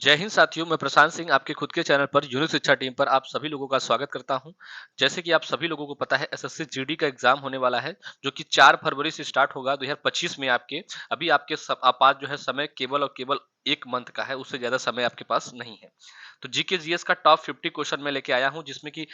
जय हिंद साथियों, मैं प्रशांत सिंह आपके खुद के चैनल पर यूनिक शिक्षा टीम पर आप सभी लोगों का स्वागत करता हूं। जैसे कि आप सभी लोगों को पता है, एसएससी जीडी का एग्जाम होने वाला है, जो कि 4 फरवरी से स्टार्ट होगा 2025 में। आपके अभी आपके पास जो है समय केवल और केवल 1 मंथ का है, उससे ज्यादा समय आपके पास नहीं है। तो जीके जीएस का टॉप 50 क्वेश्चन मैं लेके आया हूं, जिसमें कि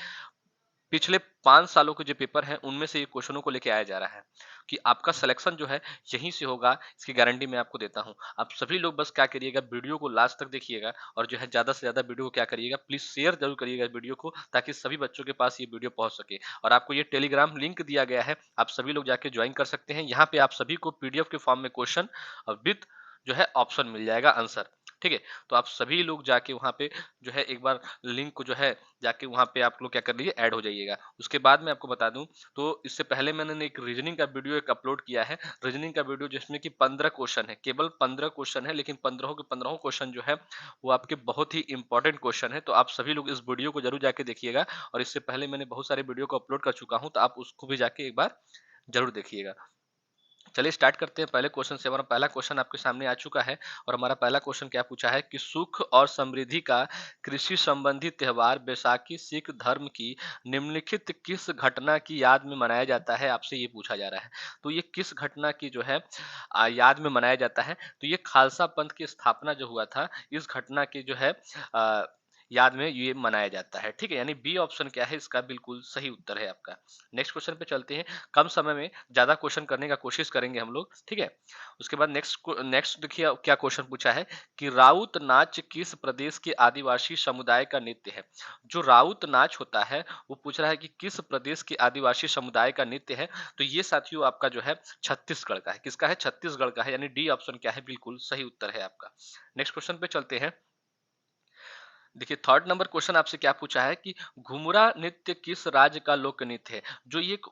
पिछले 5 सालों के जो पेपर हैं उनमें से ये क्वेश्चनों को लेके आया जा रहा है कि आपका सिलेक्शन जो है यहीं से होगा, इसकी गारंटी मैं आपको देता हूं। आप सभी लोग बस क्या करिएगा, वीडियो को लास्ट तक देखिएगा और जो है ज्यादा से ज्यादा वीडियो को क्या करिएगा, प्लीज शेयर जरूर करिएगा वीडियो को, ताकि सभी बच्चों के पास ये वीडियो पहुंच सके। और आपको ये टेलीग्राम लिंक दिया गया है, आप सभी लोग जाके ज्वाइन कर सकते हैं। यहाँ पे आप सभी को पीडीएफ के फॉर्म में क्वेश्चन और विद जो है ऑप्शन मिल जाएगा आंसर। ठीक है, तो आप सभी लोग जाके वहां पे जो है एक बार लिंक को जो है जाके वहां पे आप लोग क्या कर लीजिए, ऐड हो जाइएगा। उसके बाद मैं आपको बता दूं, तो इससे पहले मैंने एक रीजनिंग का वीडियो एक अपलोड किया है। रीजनिंग का वीडियो जिसमें कि 15 क्वेश्चन है, केवल 15 क्वेश्चन है, लेकिन 15 के 15 क्वेश्चन जो है वो आपके बहुत ही इंपॉर्टेंट क्वेश्चन है। तो आप सभी लोग इस वीडियो को जरूर जाके देखिएगा। और इससे पहले मैंने बहुत सारे वीडियो को अपलोड कर चुका हूं, तो आप उसको भी जाके एक बार जरूर देखिएगा। चलिए स्टार्ट करते हैं पहले क्वेश्चन से। हमारा पहला क्वेश्चन आपके सामने आ चुका है और हमारा पहला क्वेश्चन क्या पूछा है कि सुख और समृद्धि का कृषि संबंधी त्योहार बैसाखी सिख धर्म की निम्नलिखित किस घटना की याद में मनाया जाता है, आपसे ये पूछा जा रहा है। तो ये किस घटना की जो है याद में मनाया जाता है, तो ये खालसा पंथ की स्थापना जो हुआ था, इस घटना की जो है आ, याद में ये मनाया जाता है। ठीक है, यानी बी ऑप्शन क्या है, इसका बिल्कुल सही उत्तर है आपका। नेक्स्ट क्वेश्चन पे चलते हैं। कम समय में ज्यादा क्वेश्चन करने का कोशिश करेंगे हम लोग, ठीक है। उसके बाद नेक्स्ट देखिए क्या क्वेश्चन पूछा है कि राउत नाच किस प्रदेश के आदिवासी समुदाय का नृत्य है। जो राउत नाच होता है वो पूछ रहा है कि किस प्रदेश के आदिवासी समुदाय का नृत्य है। तो ये साथियों आपका जो है छत्तीसगढ़ का है। किसका है? छत्तीसगढ़ का है, यानी डी ऑप्शन क्या है, बिल्कुल सही उत्तर है आपका। नेक्स्ट क्वेश्चन पे चलते हैं। देखिए थर्ड नंबर क्वेश्चन आपसे क्या पूछा है कि घुमुरा नृत्य किस राज्य का लोक नृत्य है। जो ये एक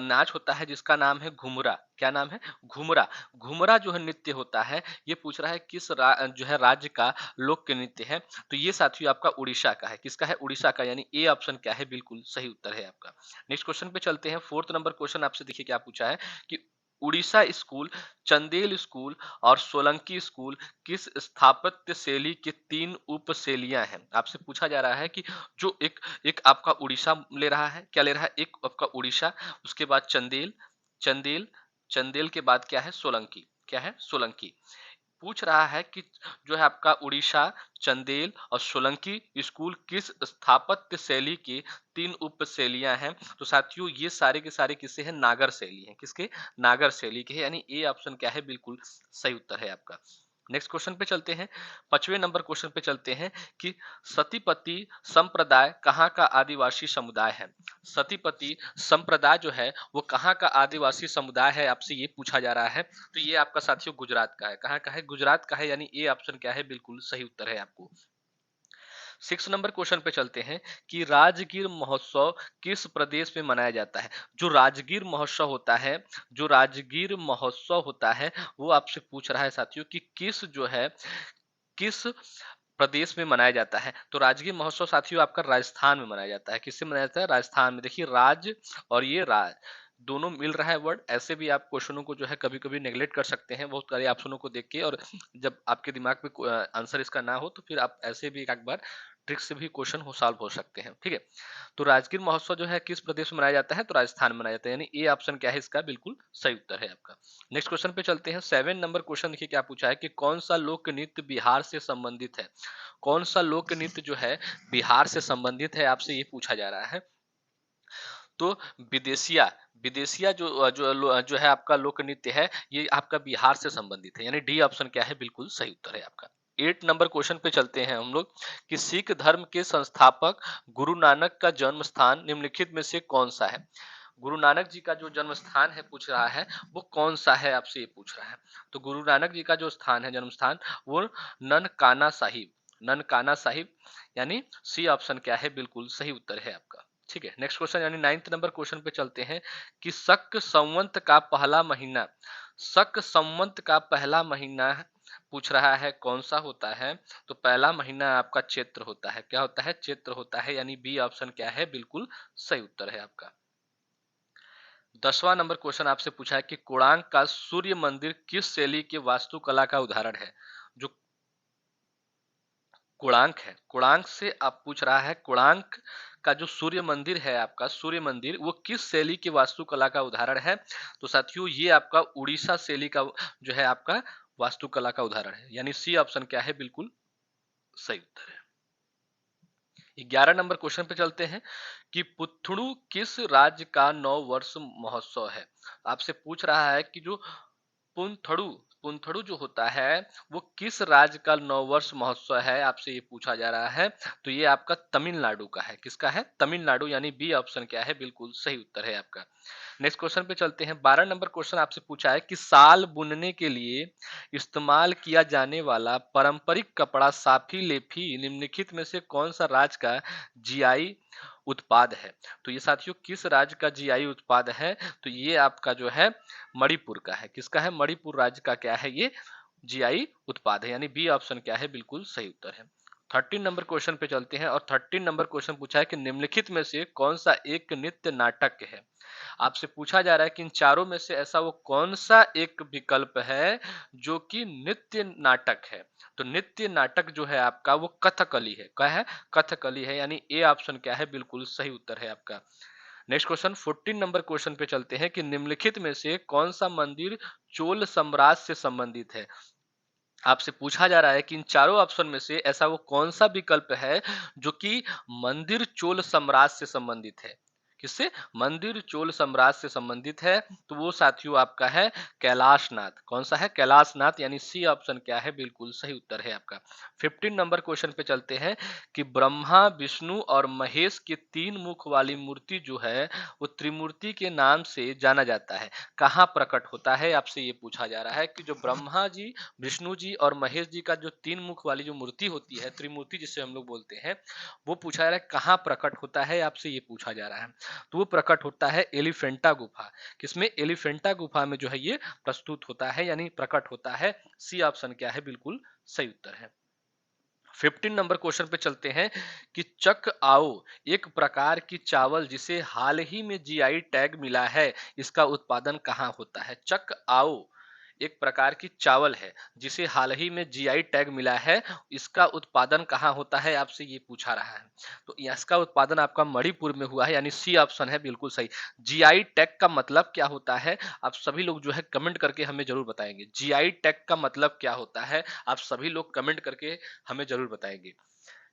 नाच होता है जिसका नाम है घुमुरा। क्या नाम है? घुमुरा। घुमुरा जो है नृत्य होता है, ये पूछ रहा है किस जो है राज्य का लोक नृत्य है। तो ये साथियों आपका उड़ीसा का है। किसका है? उड़ीसा का, यानी ए ऑप्शन क्या है, बिल्कुल सही उत्तर है आपका। नेक्स्ट क्वेश्चन पे चलते हैं। फोर्थ नंबर क्वेश्चन आपसे देखिए क्या पूछा है कि उड़ीसा स्कूल, चंदेल स्कूल और सोलंकी स्कूल किस स्थापत्य शैली के 3 उप शैलियां हैं। आपसे पूछा जा रहा है कि जो एक एक आपका उड़ीसा ले रहा है, क्या ले रहा है, एक आपका उड़ीसा, उसके बाद चंदेल, चंदेल चंदेल के बाद क्या है? सोलंकी। क्या है? सोलंकी। पूछ रहा है कि जो है आपका उड़ीसा, चंदेल और सोलंकी स्कूल किस स्थापत्य शैली की 3 उप शैलियां हैं। तो साथियों ये सारे के सारे किससे हैं? नागर शैली हैं। किसके? नागर शैली के हैं, यानी ए ऑप्शन क्या है, बिल्कुल सही उत्तर है आपका। नेक्स्ट क्वेश्चन पे चलते हैं। 5वें नंबर क्वेश्चन पे चलते हैं कि सतीपति संप्रदाय कहाँ का आदिवासी समुदाय है। सतीपति संप्रदाय जो है वो कहाँ का आदिवासी समुदाय है, आपसे ये पूछा जा रहा है। तो ये आपका साथियों गुजरात का है। कहाँ का है? गुजरात का है, यानी ए ऑप्शन क्या है, बिल्कुल सही उत्तर है आपको। 6 नंबर क्वेश्चन पे चलते हैं कि राजगीर महोत्सव किस प्रदेश में मनाया जाता है। जो राजगीर महोत्सव होता है, जो राजगीर महोत्सव होता है, वो आपसे पूछ रहा है साथियों कि किस जो है, किस प्रदेश में मनाया जाता है। तो राजगीर महोत्सव साथियों आपका राजस्थान में मनाया जाता है। किससे मनाया जाता है? राजस्थान में। देखिए राज और ये राज दोनों मिल रहा है वर्ड। ऐसे भी आप क्वेश्चनों को जो है कभी कभी नेग्लेक्ट कर सकते हैं बहुत सारे ऑप्शनों को देख के, और जब आपके दिमाग में आंसर इसका ना हो तो फिर आप ऐसे भी एक बार ट्रिक से भी क्वेश्चन हो सॉल्व हो सकते हैं। ठीक है, तो राजगीर महोत्सव जो है किस प्रदेश में मनाया जाता है? तो राजस्थान में मनाया जाता है, यानी ए ऑप्शन क्या है, इसका बिल्कुल सही उत्तर है आपका। नेक्स्ट क्वेश्चन पे चलते हैं। 7 नंबर क्वेश्चन देखिए क्या पूछा है कि कौन सा लोक नृत्य बिहार से संबंधित है। कौन सा लोक नृत्य जो है बिहार से संबंधित है, आपसे ये पूछा जा रहा है। तो विदेशिया, विदेशिया जो है आपका लोक नृत्य है, ये आपका बिहार से संबंधित है, यानी डी ऑप्शन क्या है, बिल्कुल सही उत्तर है आपका। 8 नंबर क्वेश्चन पे चलते हैं हम लोग कि सिख धर्म के संस्थापक गुरु नानक का जन्म स्थान निम्नलिखित में से कौन सा है। गुरु नानक जी का जो जन्म स्थान है पूछ रहा है, वो कौन सा है, आपसे ये पूछ रहा है। तो गुरु नानक जी का जो स्थान है, जन्म स्थान, वो ननकाना साहिब, ननकाना साहिब, यानी सी ऑप्शन क्या है, बिल्कुल सही उत्तर है आपका। ठीक है, नेक्स्ट क्वेश्चन यानी 9th नंबर क्वेश्चन पे चलते हैं कि शक संवत का पहला महीना, शक संवत का पहला महीना पूछ रहा है कौन सा होता है। तो पहला महीना आपका चैत्र होता है। क्या होता है? चैत्र होता है, यानी बी ऑप्शन क्या है, बिल्कुल सही उत्तर है आपका। 10वां नंबर क्वेश्चन आपसे पूछा है कि कोणार्क का सूर्य मंदिर किस शैली के वास्तुकला का उदाहरण है। जो कोणार्क है। कोणार्क से आप पूछ रहा है, कोणार्क का जो सूर्य मंदिर है आपका, सूर्य मंदिर वो किस शैली की वास्तुकला का उदाहरण है? तो साथियों ये आपका उड़ीसा शैली का जो है आपका वास्तुकला का उदाहरण है, यानी सी ऑप्शन क्या है, बिल्कुल सही उत्तर है। 11 नंबर क्वेश्चन पे चलते हैं कि पुथुड़ू किस राज्य का 9 वर्ष महोत्सव है? आपसे पूछ रहा है कि जो पुनथड़ू पुनथड़ू जो होता है वो किस राज्य का 9 वर्ष महोत्सव है, आपसे ये पूछा जा रहा है। तो ये आपका तमिलनाडु का है। किसका है? तमिलनाडु, यानी बी ऑप्शन क्या है, बिल्कुल सही उत्तर है आपका। नेक्स्ट क्वेश्चन पे चलते हैं। 12 नंबर क्वेश्चन आपसे पूछा है कि साल बुनने के लिए इस्तेमाल किया जाने वाला पारंपरिक कपड़ा साफी लेफी निम्नलिखित में से कौन सा राज्य का जीआई उत्पाद है? तो ये साथियों किस राज्य का जीआई उत्पाद है? तो ये आपका जो है मणिपुर का है। किसका है? मणिपुर राज्य का क्या है ये जीआई उत्पाद है, यानी बी ऑप्शन क्या है, बिल्कुल सही उत्तर है। 13 नंबर क्वेश्चन पे चलते हैं और 13 नंबर क्वेश्चन पूछा है कि निम्नलिखित में से कौन सा एक नृत्य नाटक है? आपसे पूछा जा रहा है कि इन चारों में से ऐसा वो कौन सा एक विकल्प है जो कि नित्य नाटक है? तो नित्य नाटक जो है आपका वो कथकली है। क्या है? कथकली है, यानी ए ऑप्शन क्या है, बिल्कुल सही उत्तर है आपका। नेक्स्ट क्वेश्चन 14 नंबर क्वेश्चन पे चलते हैं कि निम्नलिखित में से कौन सा मंदिर चोल साम्राज्य से संबंधित है? आपसे पूछा जा रहा है कि इन चारों ऑप्शन में से ऐसा वो कौन सा विकल्प है जो कि मंदिर चोल साम्राज्य से संबंधित है? किससे? मंदिर चोल साम्राज्य से संबंधित है। तो वो साथियों आपका है कैलाशनाथ। कौन सा है? कैलाशनाथ, यानी सी ऑप्शन क्या है, बिल्कुल सही उत्तर है आपका। 15 नंबर क्वेश्चन पे चलते हैं कि ब्रह्मा विष्णु और महेश की 3 मुख वाली मूर्ति जो है वो त्रिमूर्ति के नाम से जाना जाता है, कहाँ प्रकट होता है? आपसे ये पूछा जा रहा है कि जो ब्रह्मा जी, विष्णु जी और महेश जी का जो 3 मुख वाली जो मूर्ति होती है, त्रिमूर्ति जिसे हम लोग बोलते हैं, वो पूछा जा रहा है कहाँ प्रकट होता है, आपसे ये पूछा जा रहा है। तो वो प्रकट होता है एलिफेंटा गुफा। किसमें? एलिफेंटा गुफा में जो है ये प्रस्तुत होता है, यानी प्रकट होता है। सी ऑप्शन क्या है, बिल्कुल सही उत्तर है। 15 नंबर क्वेश्चन पे चलते हैं कि चक आओ एक प्रकार की चावल जिसे हाल ही में जीआई टैग मिला है, इसका उत्पादन कहाँ होता है? चक आओ एक प्रकार की चावल है जिसे हाल ही में जीआई टैग मिला है, इसका उत्पादन कहाँ होता है, आपसे ये पूछा रहा है। तो इसका उत्पादन आपका मणिपुर में हुआ है, यानी सी ऑप्शन है बिल्कुल सही। जीआई टैग का मतलब क्या होता है, आप सभी लोग जो है कमेंट करके हमें जरूर बताएंगे। जीआई टैग का मतलब क्या होता है, आप सभी लोग कमेंट करके हमें जरूर बताएंगे।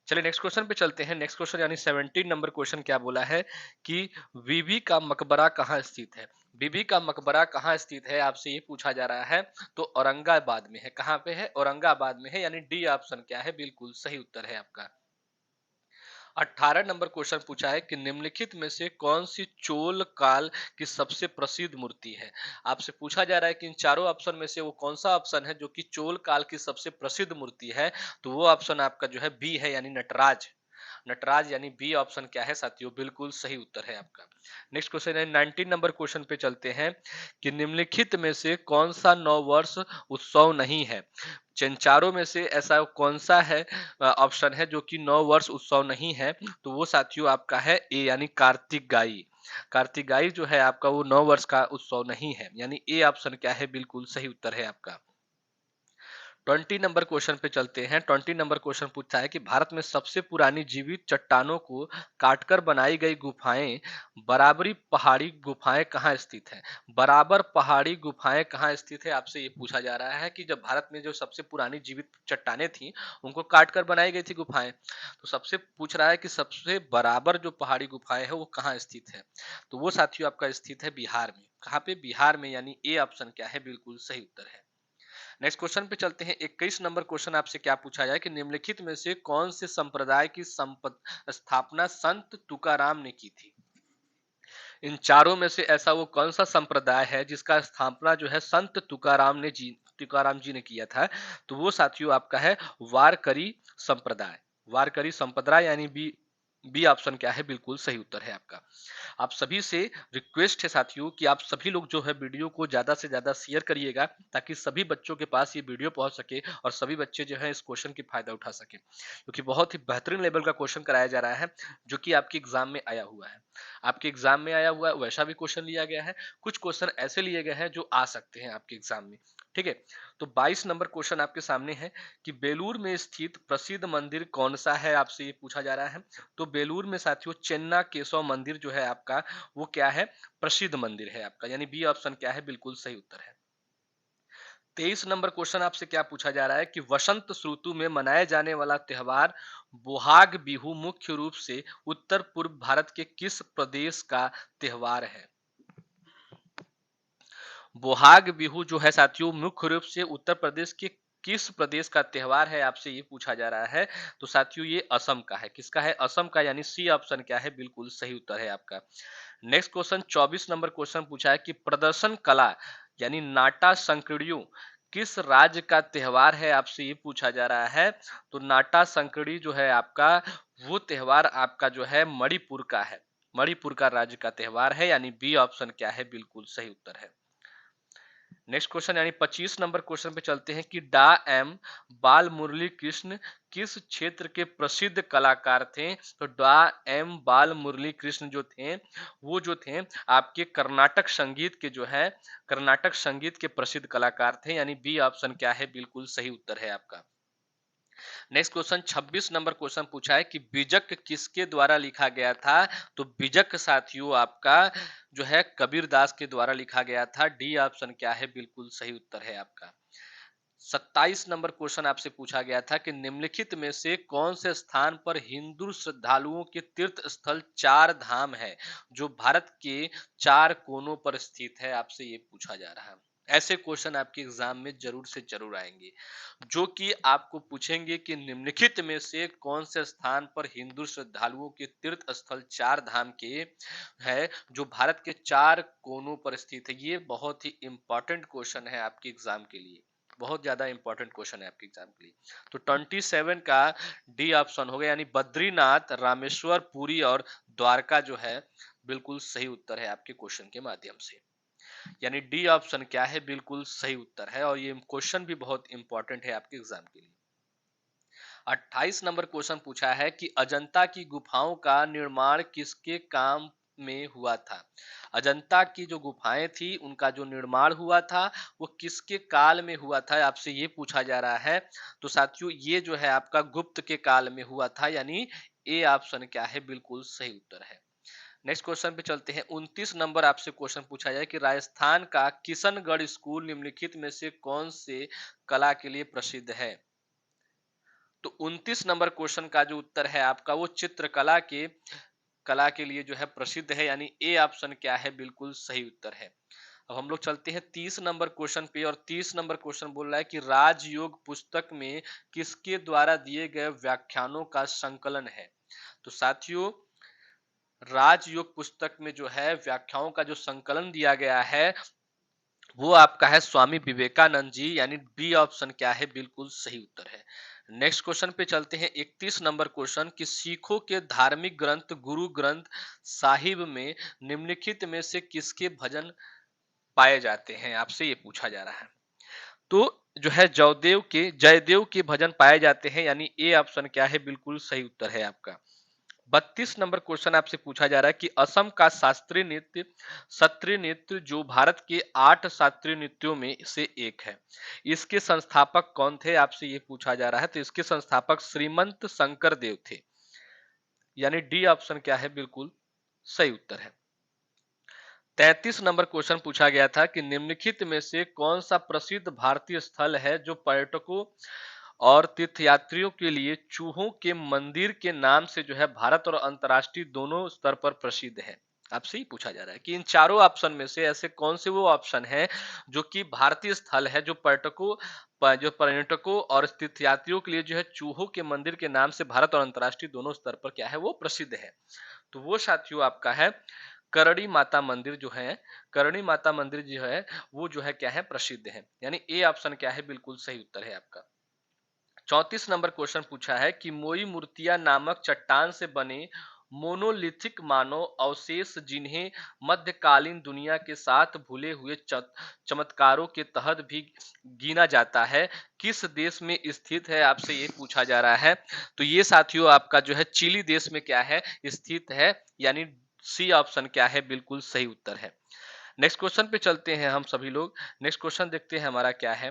चलिए नेक्स्ट क्वेश्चन पे चलते हैं। नेक्स्ट क्वेश्चन यानी 17 नंबर क्वेश्चन क्या बोला है कि बीबी का मकबरा कहाँ स्थित है? बीबी का मकबरा कहाँ स्थित है, आपसे ये पूछा जा रहा है। तो औरंगाबाद में है। कहाँ पे है? औरंगाबाद में है, यानी डी ऑप्शन क्या है, बिल्कुल सही उत्तर है आपका। 18 नंबर क्वेश्चन पूछा है कि निम्नलिखित में से कौन सी चोल काल की सबसे प्रसिद्ध मूर्ति है? आपसे पूछा जा रहा है कि इन चारों ऑप्शन में से वो कौन सा ऑप्शन है जो कि चोल काल की सबसे प्रसिद्ध मूर्ति है? तो वो ऑप्शन आपका जो है बी है, यानी नटराज। नटराज, यानी बी ऑप्शन क्या है साथियों, बिल्कुल सही उत्तर है आपका। नेक्स्ट क्वेश्चन है 19 नंबर क्वेश्चन पे चलते हैं कि निम्नलिखित में से कौन सा 9 वर्ष उत्सव नहीं है? जिन चारों में से ऐसा कौन सा है ऑप्शन है जो कि 9 वर्ष उत्सव नहीं है? तो वो साथियों आपका है ए, यानी कार्तिक गाई। कार्तिक गाई जो है आपका वो 9 वर्ष का उत्सव नहीं है, यानी ए ऑप्शन क्या है, बिल्कुल सही उत्तर है आपका। 20 नंबर क्वेश्चन पे चलते हैं। 20 नंबर क्वेश्चन पूछता है कि भारत में सबसे पुरानी जीवित चट्टानों को काटकर बनाई गई गुफाएं बराबरी पहाड़ी गुफाएं कहाँ स्थित है? बराबर पहाड़ी गुफाएं कहाँ स्थित है, आपसे ये पूछा जा रहा है कि जब भारत में जो सबसे पुरानी जीवित चट्टानें थी उनको काटकर बनाई गई थी गुफाएं, तो सबसे पूछ रहा है कि सबसे बराबर जो पहाड़ी गुफाएं है वो कहाँ स्थित है? तो वो साथियों आपका स्थित है बिहार में। कहाँ पे? बिहार में, यानी ए ऑप्शन क्या है, बिल्कुल सही उत्तर है। नेक्स्ट क्वेश्चन पे चलते हैं। 21 नंबर क्वेश्चन आपसे क्या पूछा जाए कि निम्नलिखित में से कौन से संप्रदाय की स्थापना संत तुकाराम ने की थी? इन चारों में से ऐसा वो कौन सा संप्रदाय है जिसका स्थापना जो है संत तुकाराम जी ने किया था? तो वो साथियों आपका है वारकरी संप्रदाय। वारकरी संप्रदाय, यानी बी बी ऑप्शन क्या है, बिल्कुल सही उत्तर है आपका। आप सभी से रिक्वेस्ट है साथियों कि आप सभी लोग जो है वीडियो को ज्यादा से ज्यादा शेयर करिएगा ताकि सभी बच्चों के पास ये वीडियो पहुंच सके और सभी बच्चे जो है इस क्वेश्चन की फायदा उठा सके, क्योंकि बहुत ही बेहतरीन लेवल का क्वेश्चन कराया जा रहा है जो कि आपके एग्जाम में आया हुआ है। आपके एग्जाम में आया हुआ है वैसा भी क्वेश्चन लिया गया है, कुछ क्वेश्चन ऐसे लिए गए हैं जो आ सकते हैं आपके एग्जाम में। ठीक है। तो 22 नंबर क्वेश्चन आपके सामने है कि बेलूर में स्थित प्रसिद्ध मंदिर कौन सा है, आपसे ये पूछा जा रहा है। तो बेलूर में साथियों चेन्ना केशव मंदिर जो है आपका, वो क्या है, प्रसिद्ध मंदिर है आपका, यानी बी ऑप्शन क्या है, बिल्कुल सही उत्तर है। 23 नंबर क्वेश्चन आपसे क्या पूछा जा रहा है कि वसंत ऋतु में मनाए जाने वाला त्योहार बोहाग बिहू मुख्य रूप से उत्तर पूर्व भारत के किस प्रदेश का त्योहार है। बोहाग बिहू जो है साथियों मुख्य रूप से उत्तर प्रदेश के किस प्रदेश का त्योहार है, आपसे ये पूछा जा रहा है। तो साथियों ये असम का है। किसका है, असम का, यानी सी ऑप्शन क्या है, बिल्कुल सही उत्तर है आपका। नेक्स्ट क्वेश्चन 24 नंबर क्वेश्चन पूछा है कि प्रदर्शन कला यानी नाटा संकीर्णियों किस राज्य का त्योहार है, आपसे ये पूछा जा रहा है। तो नाटा संकीर्णी जो है आपका, वो त्योहार आपका जो है मणिपुर का है। मणिपुर का राज्य का त्योहार है, यानी बी ऑप्शन क्या है, बिल्कुल सही उत्तर है। नेक्स्ट क्वेश्चन यानी 25 नंबर क्वेश्चन पे चलते हैं कि डा एम बाल मुरली कृष्ण किस क्षेत्र के प्रसिद्ध कलाकार थे। तो डा एम बाल मुरली कृष्ण जो थे, वो जो थे आपके कर्नाटक संगीत के जो है, कर्नाटक संगीत के प्रसिद्ध कलाकार थे, यानी बी ऑप्शन क्या है, बिल्कुल सही उत्तर है आपका। नेक्स्ट क्वेश्चन 26 नंबर क्वेश्चन पूछा है कि बीजक किसके द्वारा लिखा गया था। तो बीजक साथियों आपका जो है कबीरदास के द्वारा लिखा गया था। डी ऑप्शन क्या है, बिल्कुल सही उत्तर है आपका। 27 नंबर क्वेश्चन आपसे पूछा गया था कि निम्नलिखित में से कौन से स्थान पर हिंदू श्रद्धालुओं के तीर्थ स्थल चार धाम है जो भारत के चार कोनों पर स्थित है, आपसे ये पूछा जा रहा है। ऐसे क्वेश्चन आपके एग्जाम में जरूर से जरूर आएंगे, जो कि आपको पूछेंगे कि निम्नलिखित में से कौन से स्थान पर हिंदू श्रद्धालुओं के तीर्थ स्थल चार धाम के है जो भारत के चार कोनों पर स्थित है। ये बहुत ही इंपॉर्टेंट क्वेश्चन है आपके एग्जाम के लिए, बहुत ज्यादा इंपॉर्टेंट क्वेश्चन है आपके एग्जाम के लिए। तो 27 का डी ऑप्शन हो गया, यानी बद्रीनाथ, रामेश्वर, पुरी और द्वारका जो है बिल्कुल सही उत्तर है आपके क्वेश्चन के माध्यम से। यानी डी ऑप्शन क्या है, बिल्कुल सही उत्तर है, और ये क्वेश्चन भी बहुत इंपॉर्टेंट है आपके एग्जाम के लिए। 28 नंबर क्वेश्चन पूछा है कि अजंता की गुफाओं का निर्माण किसके काम में हुआ था। अजंता की जो गुफाएं थी उनका जो निर्माण हुआ था वो किसके काल में हुआ था, आपसे ये पूछा जा रहा है। तो साथियों ये जो है आपका गुप्त के काल में हुआ था, यानी ए ऑप्शन क्या है, बिल्कुल सही उत्तर है। नेक्स्ट क्वेश्चन पे चलते हैं। 29 नंबर आपसे क्वेश्चन पूछा जाए कि राजस्थान का किशनगढ़ स्कूल निम्नलिखित में से कौन से कला के लिए प्रसिद्ध है। तो 29 नंबर क्वेश्चन का जो उत्तर है आपका, वो चित्रकला के कला के लिए जो है प्रसिद्ध है, यानी ए ऑप्शन क्या है, बिल्कुल सही उत्तर है। अब हम लोग चलते हैं 30 नंबर क्वेश्चन पे, और 30 नंबर क्वेश्चन बोल रहा है कि राजयोग पुस्तक में किसके द्वारा दिए गए व्याख्यानों का संकलन है। तो साथियों राजयोग पुस्तक में जो है व्याख्याओं का जो संकलन दिया गया है वो आपका है स्वामी विवेकानंद जी, यानी बी ऑप्शन क्या है, बिल्कुल सही उत्तर है। नेक्स्ट क्वेश्चन पे चलते हैं। 31 नंबर क्वेश्चन कि सिखों के धार्मिक ग्रंथ गुरु ग्रंथ साहिब में निम्नलिखित में से किसके भजन पाए जाते हैं, आपसे ये पूछा जा रहा है। तो जो है जयदेव के भजन पाए जाते हैं, यानी ए ऑप्शन क्या है, बिल्कुल सही उत्तर है आपका। 32 नंबर क्वेश्चन आपसे पूछा जा रहा है कि असम का शास्त्रीय नृत्य सत्रीय नृत्य जो भारत के 8 शास्त्रीय नृत्यों में से एक है, इसके संस्थापक कौन थे, आपसे ये पूछा जा रहा है। तो इसके संस्थापक श्रीमंत शंकर देव थे, यानी डी ऑप्शन क्या है, बिल्कुल सही उत्तर है। 33 नंबर क्वेश्चन पूछा गया था कि निम्नलिखित में से कौन सा प्रसिद्ध भारतीय स्थल है जो पर्यटकों और तीर्थयात्रियों के लिए चूहों के मंदिर के नाम से जो है भारत और अंतर्राष्ट्रीय दोनों स्तर पर प्रसिद्ध है। आपसे ही पूछा जा रहा है कि इन चारों ऑप्शन में से ऐसे कौन से वो ऑप्शन है जो कि भारतीय स्थल है जो पर्यटकों और तीर्थयात्रियों के लिए जो है चूहों के मंदिर के नाम से भारत और अंतर्राष्ट्रीय दोनों स्तर पर क्या है, वो प्रसिद्ध है। तो वो साथियों आपका है करणी माता मंदिर जो है, करणी माता मंदिर जो है वो जो है क्या है, प्रसिद्ध है, यानी ए ऑप्शन क्या है, बिल्कुल सही उत्तर है आपका। 34 नंबर क्वेश्चन पूछा है कि मोई मूर्तियां नामक चट्टान से बने मोनोलिथिक मानव अवशेष जिन्हें मध्यकालीन दुनिया के साथ भूले हुए चमत्कारों के तहत भी गिना जाता है, किस देश में स्थित है, आपसे ये पूछा जा रहा है। तो ये साथियों आपका जो है चिली देश में क्या है, स्थित है, यानी सी ऑप्शन क्या है, बिल्कुल सही उत्तर है। नेक्स्ट क्वेश्चन पे चलते हैं हम सभी लोग। नेक्स्ट क्वेश्चन देखते हैं हमारा क्या है।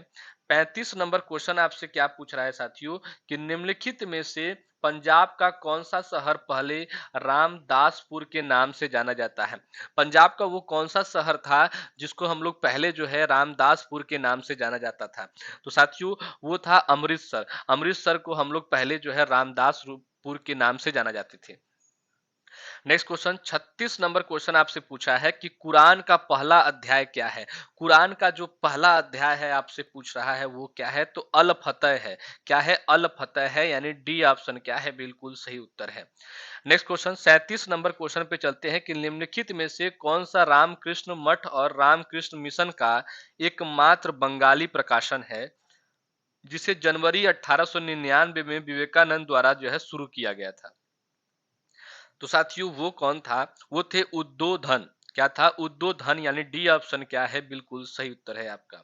35 नंबर क्वेश्चन आपसे क्या पूछ रहा है साथियों कि निम्नलिखित में से पंजाब का कौन सा शहर पहले रामदासपुर के नाम से जाना जाता है। पंजाब का वो कौन सा शहर था जिसको हम लोग पहले जो है रामदासपुर के नाम से जाना जाता था। तो साथियों वो था अमृतसर। अमृतसर को हम लोग पहले जो है रामदासपुर के नाम से जाना जाते थे। नेक्स्ट क्वेश्चन 36 नंबर क्वेश्चन आपसे पूछा है कि कुरान का पहला अध्याय क्या है। कुरान का जो पहला अध्याय है आपसे पूछ रहा है वो क्या है, तो अल फतह है। क्या है, अल फतह है, यानी डी ऑप्शन क्या है, बिल्कुल सही उत्तर है। नेक्स्ट क्वेश्चन 37 नंबर क्वेश्चन पे चलते हैं कि निम्नलिखित में से कौन सा रामकृष्ण मठ और रामकृष्ण मिशन का एकमात्र बंगाली प्रकाशन है जिसे जनवरी 1899 में विवेकानंद द्वारा जो है शुरू किया गया था। तो साथियों वो कौन था, वो थे उद्बोधन। क्या था, उद्बोधन, यानी डी ऑप्शन क्या है, बिल्कुल सही उत्तर है आपका।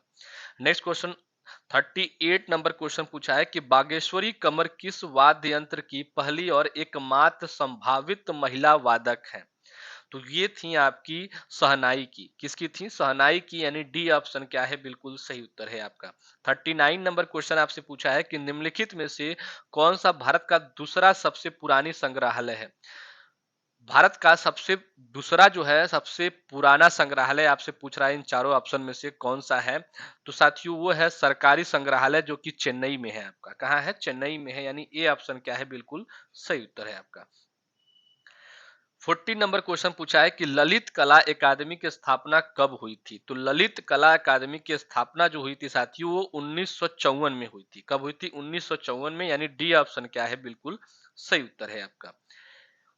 नेक्स्ट क्वेश्चन 38 नंबर क्वेश्चन पूछा है कि बागेश्वरी कमर किस वाद्य यंत्र की पहली और एकमात्र संभावित महिला वादक है। तो ये थी आपकी सहनाई की। किसकी थी, सहनाई की, यानी डी ऑप्शन क्या है, बिल्कुल सही उत्तर है आपका। 39 नंबर क्वेश्चन आपसे पूछा है कि निम्नलिखित में से कौन सा भारत का दूसरा सबसे पुरानी संग्रहालय है। भारत का सबसे दूसरा जो है सबसे पुराना संग्रहालय आपसे पूछ रहा है इन चारों ऑप्शन में से कौन सा है। तो साथियों वो है सरकारी संग्रहालय जो कि चेन्नई में है आपका। कहाँ है, चेन्नई में है, यानी ए ऑप्शन क्या है, बिल्कुल सही उत्तर है आपका। 40 नंबर क्वेश्चन पूछा है कि ललित कला अकादमी की स्थापना कब हुई थी। तो ललित कला अकादमी की स्थापना जो हुई थी साथियों वो 1954 में हुई थी। कब हुई थी, 1954 में, यानी डी ऑप्शन क्या है, बिल्कुल सही उत्तर है आपका।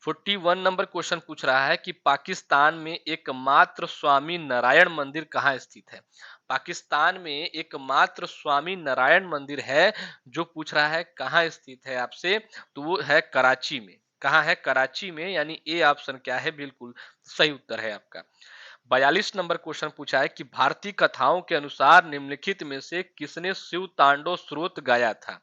41 नंबर क्वेश्चन पूछ रहा है कि पाकिस्तान में एकमात्र स्वामी नारायण मंदिर कहाँ स्थित है। पाकिस्तान में एकमात्र स्वामी नारायण मंदिर है जो पूछ रहा है कहाँ स्थित है आपसे, तो वो है कराची में। कहाँ है, कराची में, यानी ए ऑप्शन क्या है, बिल्कुल सही उत्तर है आपका। 42 नंबर क्वेश्चन पूछा है कि भारतीय कथाओं के अनुसार निम्नलिखित में से किसने शिव तांडव स्रोत गाया था।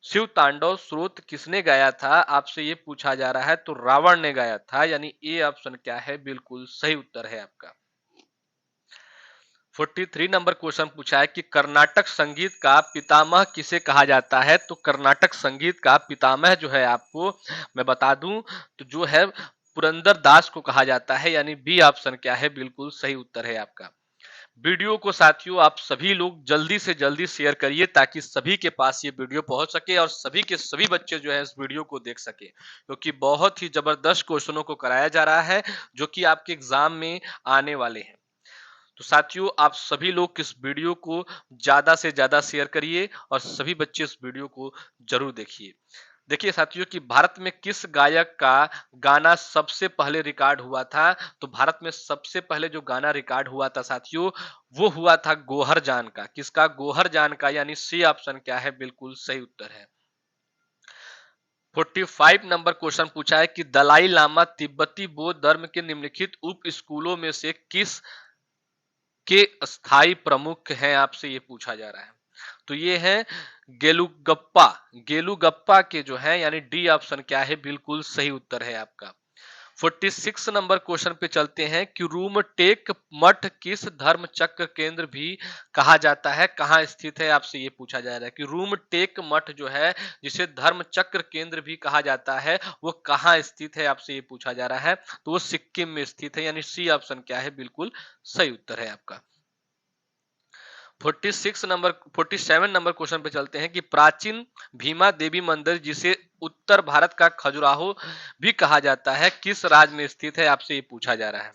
शिव तांडव स्रोत किसने गाया था आपसे ये पूछा जा रहा है, तो रावण ने गाया था, यानी ए ऑप्शन क्या है, बिल्कुल सही उत्तर है आपका। 43 नंबर क्वेश्चन पूछा है कि कर्नाटक संगीत का पितामह किसे कहा जाता है। तो कर्नाटक संगीत का पितामह जो है आपको मैं बता दूं तो जो है पुरंदर दास को कहा जाता है, यानी बी ऑप्शन क्या है, बिल्कुल सही उत्तर है आपका। वीडियो को साथियों आप सभी लोग जल्दी से जल्दी शेयर करिए ताकि सभी के पास ये वीडियो पहुंच सके और सभी के सभी बच्चे जो है इस वीडियो को देख सके, क्योंकि बहुत ही जबरदस्त क्वेश्चनों को कराया जा रहा है जो कि आपके एग्जाम में आने वाले हैं। तो साथियों आप सभी लोग इस वीडियो को ज्यादा से ज्यादा शेयर करिए और सभी बच्चे इस वीडियो को जरूर देखिए। देखिए साथियों कि भारत में किस गायक का गाना सबसे पहले रिकॉर्ड हुआ था। तो भारत में सबसे पहले जो गाना रिकॉर्ड हुआ था साथियों वो हुआ था गोहर जान का। किसका, गोहर जान का, यानी सी ऑप्शन क्या है, बिल्कुल सही उत्तर है। 45 नंबर क्वेश्चन पूछा है कि दलाई लामा तिब्बती बौद्ध धर्म के निम्नलिखित उप स्कूलों में से किस के स्थायी प्रमुख हैं, आपसे ये पूछा जा रहा है। तो ये है गेलुगप्पा। गेलुगप्पा के जो है, यानी डी ऑप्शन क्या है, बिल्कुल सही उत्तर है आपका। 46 नंबर क्वेश्चन पे चलते हैं कि रूमटेक मठ किस धर्म चक्र केंद्र भी कहा जाता है, कहाँ स्थित है, आपसे ये पूछा जा रहा है कि रूमटेक मठ जो है जिसे धर्म चक्र केंद्र भी कहा जाता है वो कहाँ स्थित है, आपसे ये पूछा जा रहा है। तो वो सिक्किम में स्थित है, यानी सी ऑप्शन क्या है, बिल्कुल सही उत्तर है आपका। 47 नंबर क्वेश्चन पे चलते हैं कि प्राचीन भीमा देवी मंदिर जिसे उत्तर भारत का खजुराहो भी कहा जाता है किस राज्य में स्थित है, आपसे ये पूछा जा रहा है।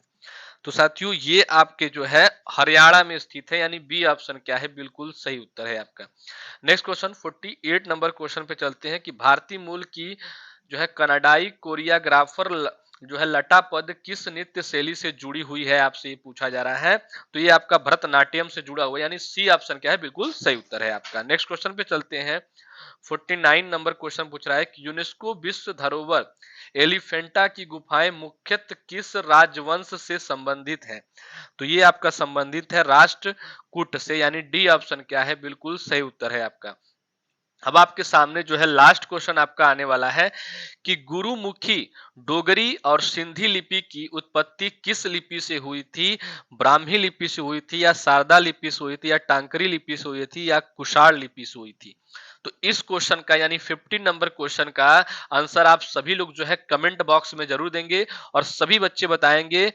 तो साथियों ये आपके जो है हरियाणा में स्थित है, यानी बी ऑप्शन क्या है, बिल्कुल सही उत्तर है आपका। नेक्स्ट क्वेश्चन 48 नंबर क्वेश्चन पे चलते हैं कि भारतीय मूल की जो है कनाडाई कोरियोग्राफर जो है लटा पद किस नृत्य शैली से जुड़ी हुई है, आपसे ये पूछा जा रहा है। तो ये आपका भरतनाट्यम से जुड़ा हुआ है, यानी सी ऑप्शन क्या है, बिल्कुल सही उत्तर है आपका। नेक्स्ट क्वेश्चन पे चलते हैं। 49 नंबर क्वेश्चन पूछ रहा है कि यूनेस्को विश्व धरोहर एलिफेंटा की गुफाएं मुख्यतः किस राजवंश से संबंधित है। तो ये आपका संबंधित है राष्ट्रकूट से, यानी डी ऑप्शन क्या है, बिल्कुल सही उत्तर है आपका। अब आपके सामने जो है लास्ट क्वेश्चन आपका आने वाला है कि गुरुमुखी डोगरी और सिंधी लिपि की उत्पत्ति किस लिपि से हुई थी? ब्राह्मी लिपि से हुई थी, या शारदा लिपि से हुई थी, या टांकरी लिपि से हुई थी, या कुषाण लिपि से हुई थी? तो इस क्वेश्चन का यानी 15 नंबर क्वेश्चन का आंसर आप सभी लोग जो है कमेंट बॉक्स में जरूर देंगे, और सभी बच्चे बताएंगे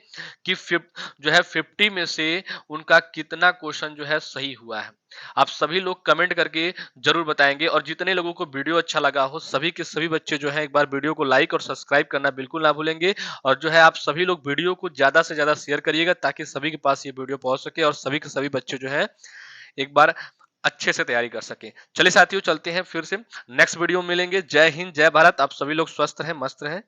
कि जो है 50 में से उनका कितना क्वेश्चन जो है सही हुआ है। आप सभी लोग कमेंट करके जरूर बताएंगे, और जितने लोगों को वीडियो अच्छा लगा हो सभी के सभी बच्चे जो है एक बार वीडियो को लाइक और सब्सक्राइब करना बिल्कुल ना भूलेंगे। और जो है आप सभी लोग वीडियो को ज्यादा से ज्यादा शेयर करिएगा, ताकि सभी के पास ये वीडियो पहुंच सके और सभी के सभी बच्चे जो है एक बार अच्छे से तैयारी कर सके। चलिए साथियों, चलते हैं, फिर से नेक्स्ट वीडियो में मिलेंगे। जय हिंद, जय भारत। आप सभी लोग स्वस्थ रहें, मस्त रहें।